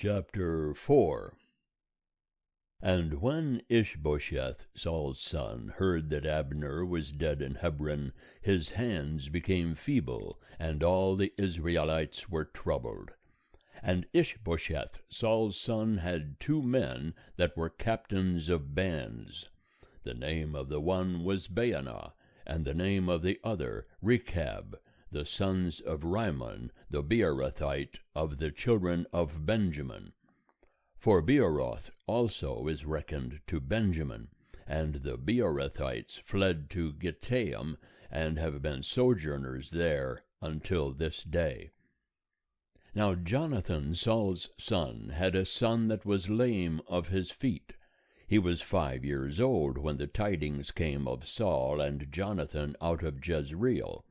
Chapter 4. And when Ishbosheth, Saul's son, heard that Abner was dead in Hebron, his hands became feeble, and all the Israelites were troubled. And Ishbosheth, Saul's son, had 2 men that were captains of bands. The name of the one was Baanah, and the name of the other Rechab, the sons of Rimmon the Beerothite, of the children of Benjamin. For Beeroth also is reckoned to Benjamin, and the Beerothites fled to Gittaim, and have been sojourners there until this day. Now Jonathan, Saul's son, had a son that was lame of his feet. He was 5 years old when the tidings came of Saul and Jonathan out of Jezreel.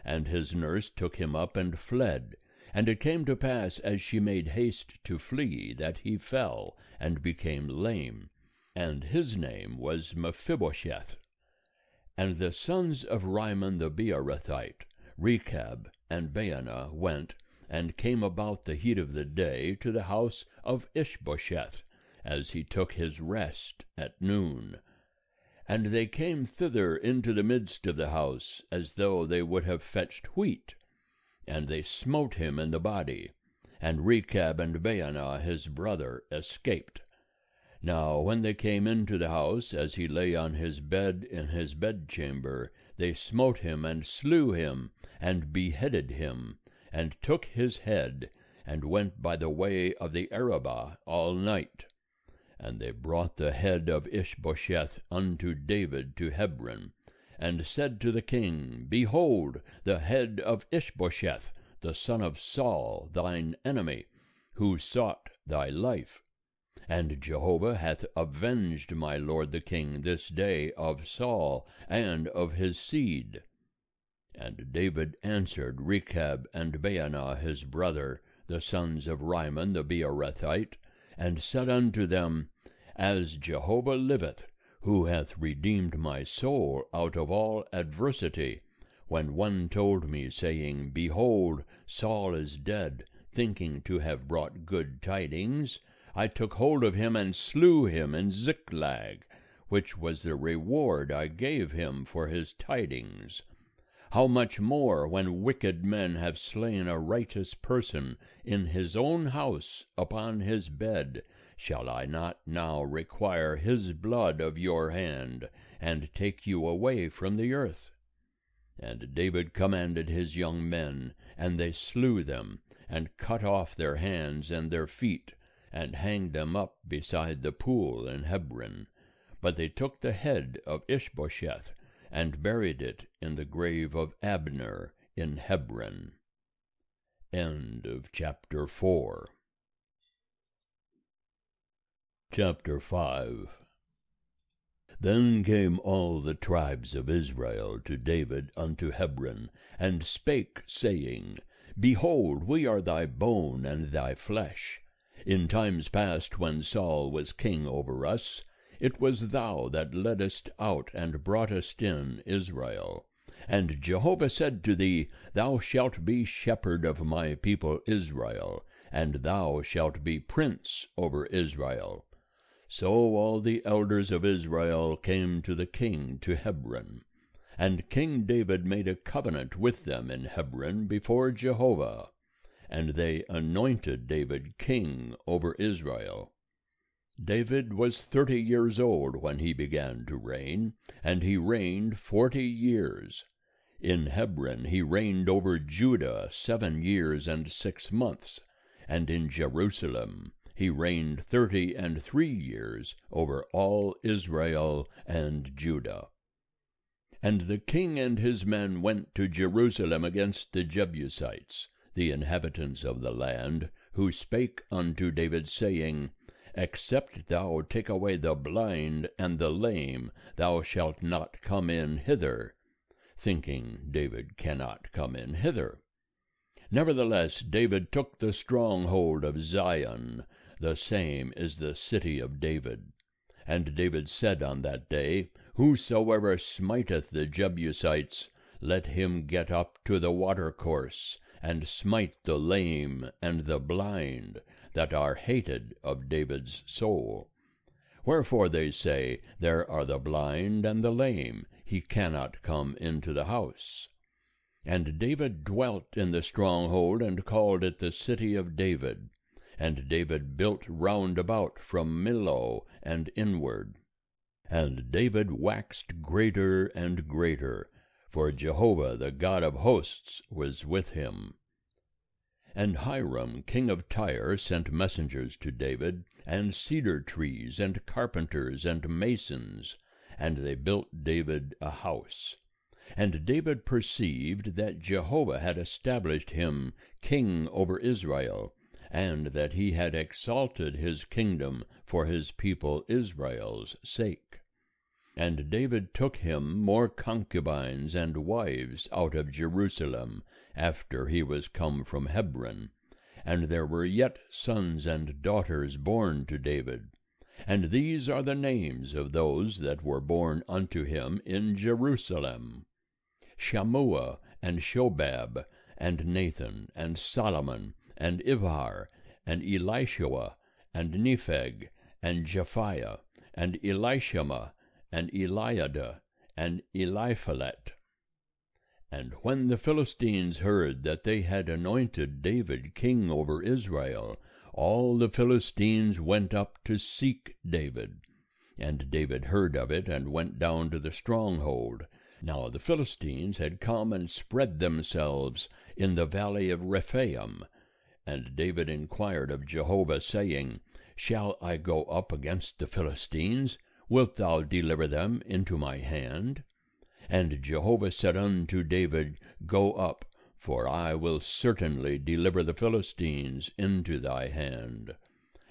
And his nurse took him up and fled. And it came to pass, as she made haste to flee, that he fell, and became lame. And his name was Mephibosheth. And the sons of Rimmon the Beerothite, Rechab and Baanah, went, and came about the heat of the day to the house of Ishbosheth, as he took his rest at noon. And they came thither into the midst of the house, as though they would have fetched wheat. And they smote him in the body, and Rechab and Baanah his brother escaped. Now when they came into the house, as he lay on his bed in his bedchamber, they smote him and slew him, and beheaded him, and took his head, and went by the way of the Arabah all night. And they brought the head of Ishbosheth unto David to Hebron, and said to the king, Behold, the head of Ishbosheth, the son of Saul, thine enemy, who sought thy life. And Jehovah hath avenged my lord the king this day of Saul and of his seed. And David answered Rechab and Baanah his brother, the sons of Rimmon the Beerothite, and said unto them, As Jehovah liveth, who hath redeemed my soul out of all adversity, when one told me, saying, Behold, Saul is dead, thinking to have brought good tidings, I took hold of him and slew him in Ziklag, which was the reward I gave him for his tidings. How much more, when wicked men have slain a righteous person in his own house upon his bed, shall I not now require his blood of your hand, and take you away from the earth? And David commanded his young men, and they slew them, and cut off their hands and their feet, and hanged them up beside the pool in Hebron. But they took the head of Ishbosheth, and buried it in the grave of Abner in Hebron. End of chapter 4. Chapter 5. Then came all the tribes of Israel to David unto Hebron, and spake, saying, Behold, we are thy bone and thy flesh. In times past, when Saul was king over us, it was thou that leddest out and broughtest in Israel. And Jehovah said to thee, Thou shalt be shepherd of my people Israel, and thou shalt be prince over Israel. So all the elders of Israel came to the king to Hebron. And King David made a covenant with them in Hebron before Jehovah. And they anointed David king over Israel. David was 30 years old when he began to reign, and he reigned 40 years. In Hebron he reigned over Judah 7 years and 6 months, and in Jerusalem he reigned 33 years over all Israel and Judah. And the king and his men went to Jerusalem against the Jebusites, the inhabitants of the land, who spake unto David, saying, Except thou take away the blind and the lame, thou shalt not come in hither, thinking David cannot come in hither. Nevertheless David took the stronghold of Zion, the same is the city of David. And David said on that day, Whosoever smiteth the Jebusites, let him get up to the watercourse, and smite the lame and the blind, that are hated of David's soul. Wherefore they say, There are the blind and the lame, he cannot come into the house. And David dwelt in the stronghold, and called it the city of David. And David built round about from Millo and inward. And David waxed greater and greater, for Jehovah the God of hosts was with him. And Hiram king of Tyre sent messengers to David, and cedar trees, and carpenters, and masons, and they built David a house. And David perceived that Jehovah had established him king over Israel, and that he had exalted his kingdom for his people Israel's sake. And David took him more concubines and wives out of Jerusalem, after he was come from Hebron. And there were yet sons and daughters born to David. And these are the names of those that were born unto him in Jerusalem: Shammua, and Shobab, and Nathan, and Solomon, and Ibhar, and Elishua, and Nepheg, and Japhiah, and Elishama, and Eliada, and Eliphalet. And when the Philistines heard that they had anointed David king over Israel, all the Philistines went up to seek David. And David heard of it, and went down to the stronghold. Now the Philistines had come and spread themselves in the valley of Rephaim. And David inquired of Jehovah, saying, Shall I go up against the Philistines? Wilt thou deliver them into my hand? And Jehovah said unto David, Go up, for I will certainly deliver the Philistines into thy hand.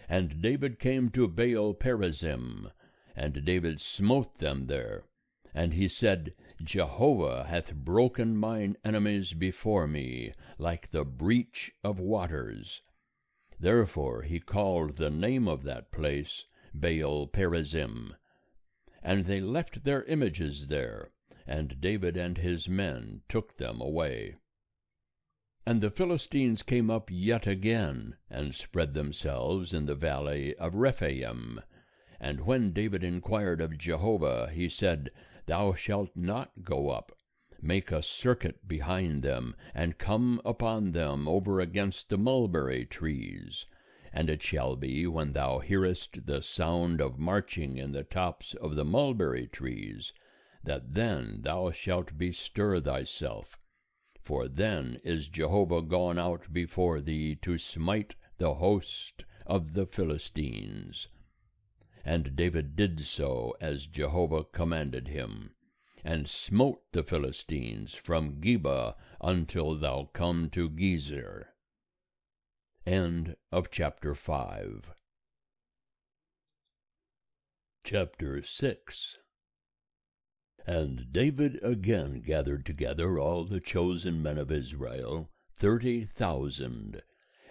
And David came to Baal Perazim, and David smote them there. And he said, Jehovah hath broken mine enemies before me, like the breach of waters. Therefore he called the name of that place Baal Perazim. And they left their images there, and David and his men took them away. And the Philistines came up yet again, and spread themselves in the valley of Rephaim. And when David inquired of Jehovah, he said, Thou shalt not go up. Make a circuit behind them, and come upon them over against the mulberry trees. And it shall be, when thou hearest the sound of marching in the tops of the mulberry trees, that then thou shalt bestir thyself. For then is Jehovah gone out before thee to smite the host of the Philistines. And David did so as Jehovah commanded him, and smote the Philistines from Geba until thou come to Gezer. End of chapter 5. Chapter 6. And David again gathered together all the chosen men of Israel, 30,000.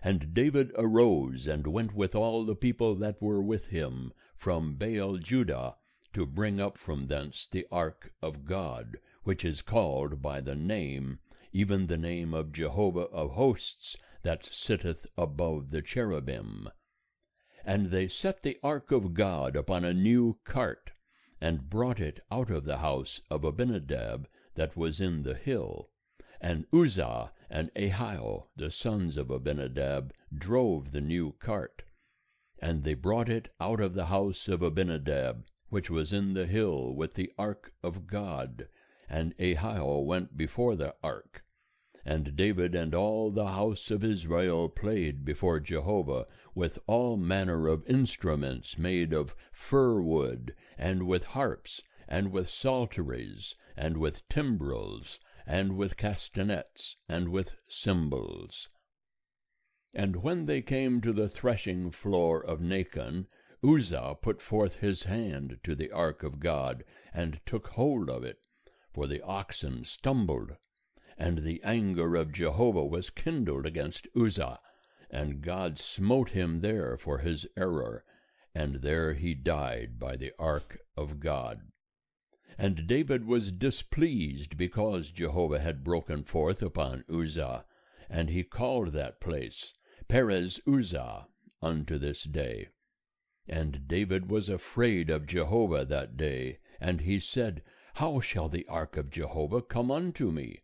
And David arose and went with all the people that were with him from Baal Judah, to bring up from thence the ark of God, which is called by the name, even the name of Jehovah of hosts, that sitteth above the cherubim. And they set the ark of God upon a new cart, and brought it out of the house of Abinadab that was in the hill. And Uzzah and Ahio, the sons of Abinadab, drove the new cart. And they brought it out of the house of Abinadab, which was in the hill, with the ark of God. And Ahio went before the ark. And David and all the house of Israel played before Jehovah with all manner of instruments made of fir wood, and with harps, and with psalteries, and with timbrels, and with castanets, and with cymbals. And when they came to the threshing floor of Nacon, Uzzah put forth his hand to the ark of God, and took hold of it, for the oxen stumbled. And the anger of Jehovah was kindled against Uzzah, and God smote him there for his error, and there he died by the ark of God. And David was displeased because Jehovah had broken forth upon Uzzah, and he called that place Perez Uzzah unto this day. And David was afraid of Jehovah that day, and he said, How shall the ark of Jehovah come unto me?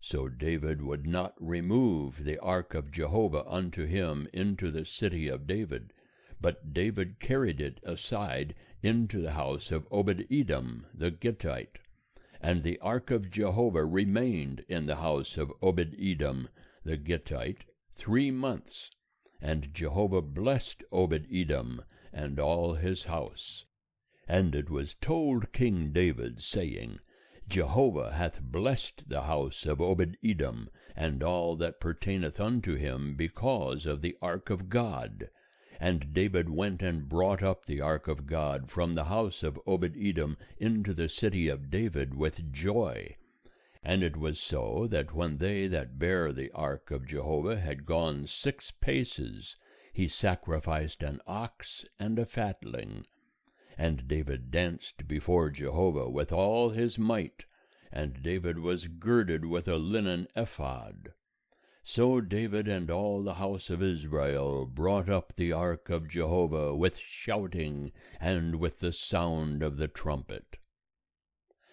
So David would not remove the ark of Jehovah unto him into the city of David, but David carried it aside into the house of Obed-Edom the Gittite. And the ark of Jehovah remained in the house of Obed-Edom the Gittite 3 months. And Jehovah blessed Obed-Edom and all his house. And it was told King David, saying, Jehovah hath blessed the house of Obed-Edom, and all that pertaineth unto him, because of the ark of God. And David went and brought up the ark of God from the house of Obed-Edom into the city of David with joy. And it was so, that when they that bare the ark of Jehovah had gone 6 paces, he sacrificed an ox and a fatling. And David danced before Jehovah with all his might, and David was girded with a linen ephod. So David and all the house of Israel brought up the ark of Jehovah with shouting and with the sound of the trumpet.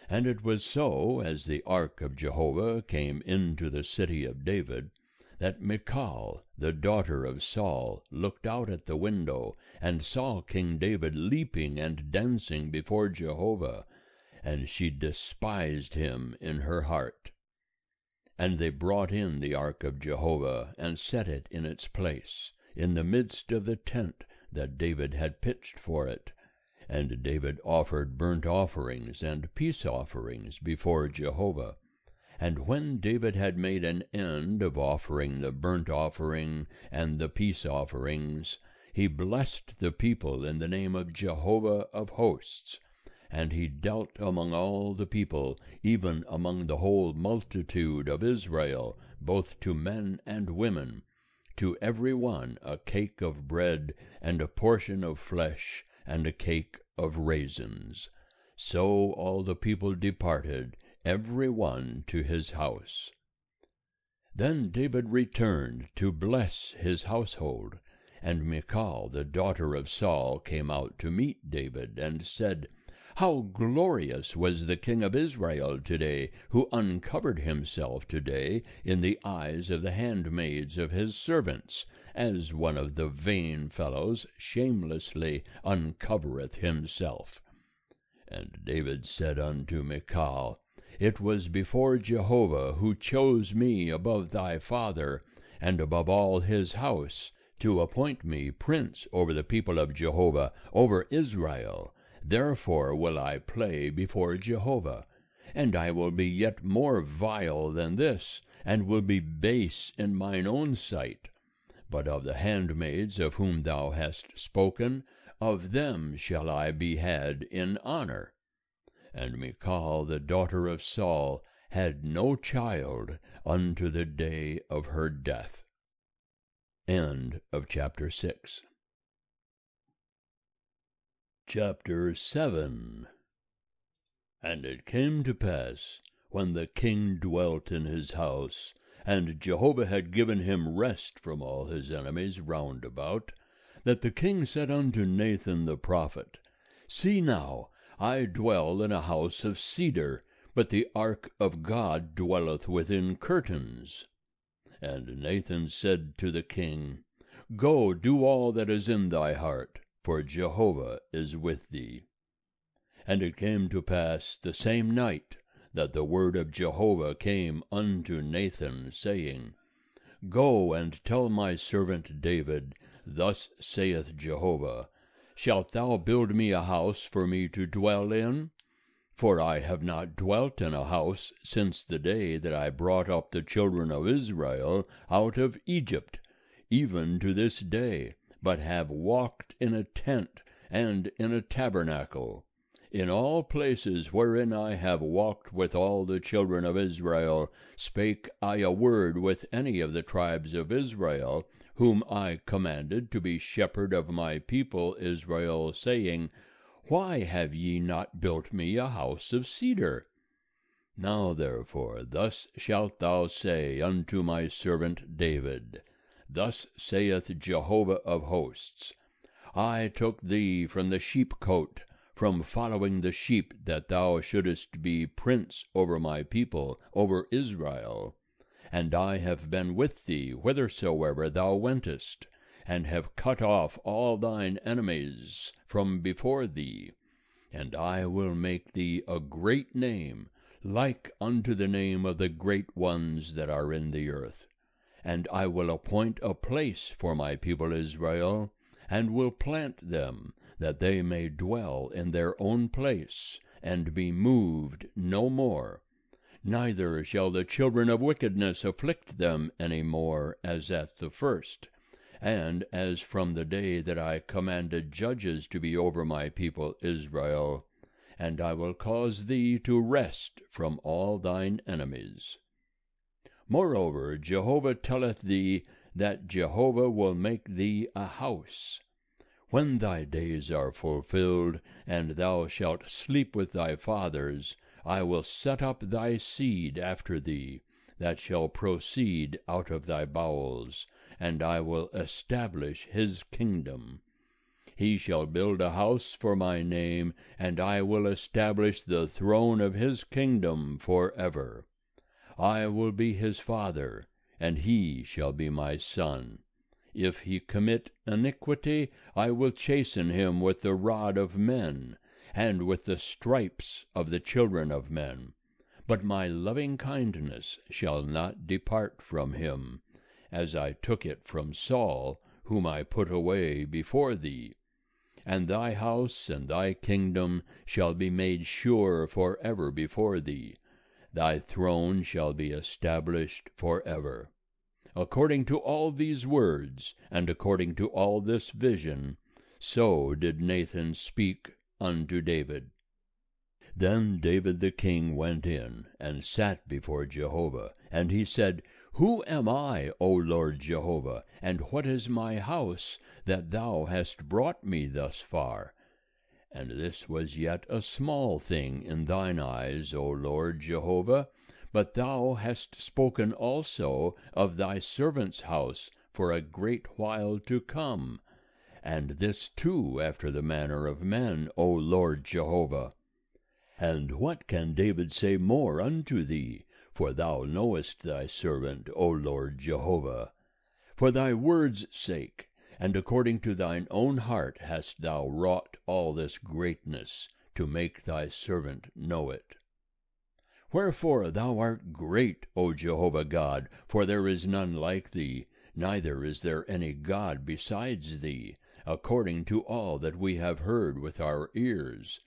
And it was so, as the ark of Jehovah came into the city of David, that Michal, the daughter of Saul, looked out at the window, and saw King David leaping and dancing before Jehovah, and she despised him in her heart. And they brought in the ark of Jehovah, and set it in its place, in the midst of the tent that David had pitched for it. And David offered burnt offerings and peace offerings before Jehovah. And when David had made an end of offering the burnt offering and the peace offerings, he blessed the people in the name of Jehovah of hosts. And he dealt among all the people, even among the whole multitude of Israel, both to men and women, to every one a cake of bread, and a portion of flesh, and a cake of raisins. So all the people departed, every one to his house. Then David returned to bless his household, and Michal, the daughter of Saul, came out to meet David, and said, How glorious was the king of Israel today, who uncovered himself today in the eyes of the handmaids of his servants, as one of the vain fellows shamelessly uncovereth himself. And David said unto Michal, It was before Jehovah, who chose me above thy father, and above all his house, to appoint me prince over the people of Jehovah, over Israel. Therefore will I play before Jehovah. And I will be yet more vile than this, and will be base in mine own sight. But of the handmaids of whom thou hast spoken, of them shall I be had in honor. And Michal, the daughter of Saul, had no child unto the day of her death. End of chapter 6. Chapter 7. And it came to pass, when the king dwelt in his house, and Jehovah had given him rest from all his enemies round about, that the king said unto Nathan the prophet, See now, I dwell in a house of cedar, but the ark of God dwelleth within curtains. And Nathan said to the king, Go, do all that is in thy heart, for Jehovah is with thee. And it came to pass the same night that the word of Jehovah came unto Nathan, saying, Go and tell my servant David, Thus saith Jehovah, Shalt thou build me a house for me to dwell in? For I have not dwelt in a house since the day that I brought up the children of Israel out of Egypt, even to this day, but have walked in a tent and in a tabernacle. In all places wherein I have walked with all the children of Israel, spake I a word with any of the tribes of Israel, whom I commanded to be shepherd of my people Israel, saying, Why have ye not built me a house of cedar? Now therefore thus shalt thou say unto my servant David, Thus saith Jehovah of hosts, I took thee from the sheepcote, from following the sheep, that thou shouldest be prince over my people, over Israel. And I have been with thee whithersoever thou wentest, and have cut off all thine enemies from before thee. And I will make thee a great name, like unto the name of the great ones that are in the earth. And I will appoint a place for my people Israel, and will plant them, that they may dwell in their own place, and be moved no more. Neither shall the children of wickedness afflict them any more, as at the first, and as from the day that I commanded judges to be over my people Israel. And I will cause thee to rest from all thine enemies. Moreover, Jehovah telleth thee that Jehovah will make thee a house. When thy days are fulfilled, and thou shalt sleep with thy fathers, I will set up thy seed after thee, that shall proceed out of thy bowels, and I will establish his kingdom. He shall build a house for my name, and I will establish the throne of his kingdom forever. I will be his father, and he shall be my son. If he commit iniquity, I will chasten him with the rod of men, and with the stripes of the children of men. But my loving kindness shall not depart from him, as I took it from Saul, whom I put away before thee. And thy house and thy kingdom shall be made sure forever before thee. Thy throne shall be established forever. According to all these words, and according to all this vision, so did Nathan speak unto David. Then David the king went in, and sat before Jehovah. And he said, Who am I, O Lord Jehovah, and what is my house, that thou hast brought me thus far? And this was yet a small thing in thine eyes, O Lord Jehovah, but thou hast spoken also of thy servant's house for a great while to come, and this too after the manner of men, O Lord Jehovah. And what can David say more unto thee? For thou knowest thy servant, O Lord Jehovah. For thy word's sake, and according to thine own heart hast thou wrought all this greatness, to make thy servant know it. Wherefore thou art great, O Jehovah God, for there is none like thee, neither is there any God besides thee, according to all that we have heard with our ears.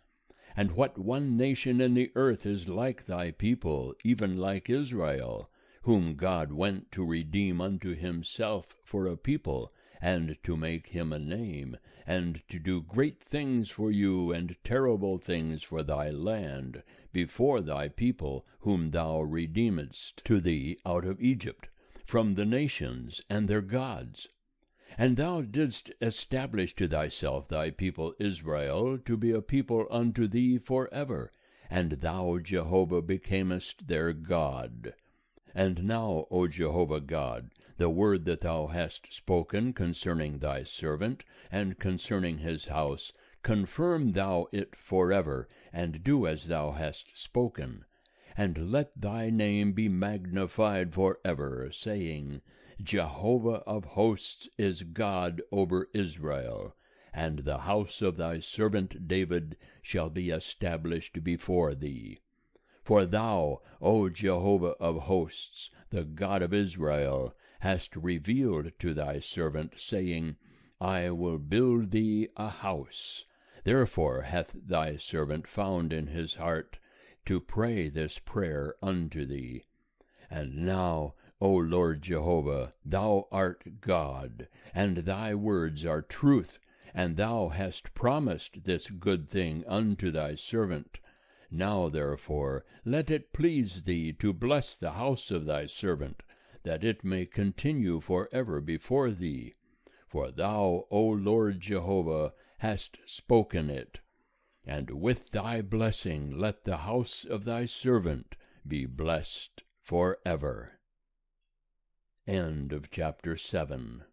And what one nation in the earth is like thy people, even like Israel, whom God went to redeem unto himself for a people, and to make him a name, and to do great things for you, and terrible things for thy land, before thy people, whom thou redeemedst to thee out of Egypt, from the nations and their gods. And thou didst establish to thyself thy people Israel, to be a people unto thee forever, and thou, Jehovah, becamest their God. And now, O Jehovah God, the word that thou hast spoken concerning thy servant, and concerning his house, confirm thou it forever, and do as thou hast spoken. And let thy name be magnified forever, saying, Jehovah of hosts is God over Israel, and the house of thy servant David shall be established before thee. For thou, O Jehovah of hosts, the God of Israel, hast revealed to thy servant, saying, I will build thee a house. Therefore hath thy servant found in his heart to pray this prayer unto thee. And now, O Lord Jehovah, thou art God, and thy words are truth, and thou hast promised this good thing unto thy servant. Now therefore let it please thee to bless the house of thy servant, that it may continue forever before thee. For thou, O Lord Jehovah, hast spoken it. And with thy blessing let the house of thy servant be blessed forever. End of chapter 7.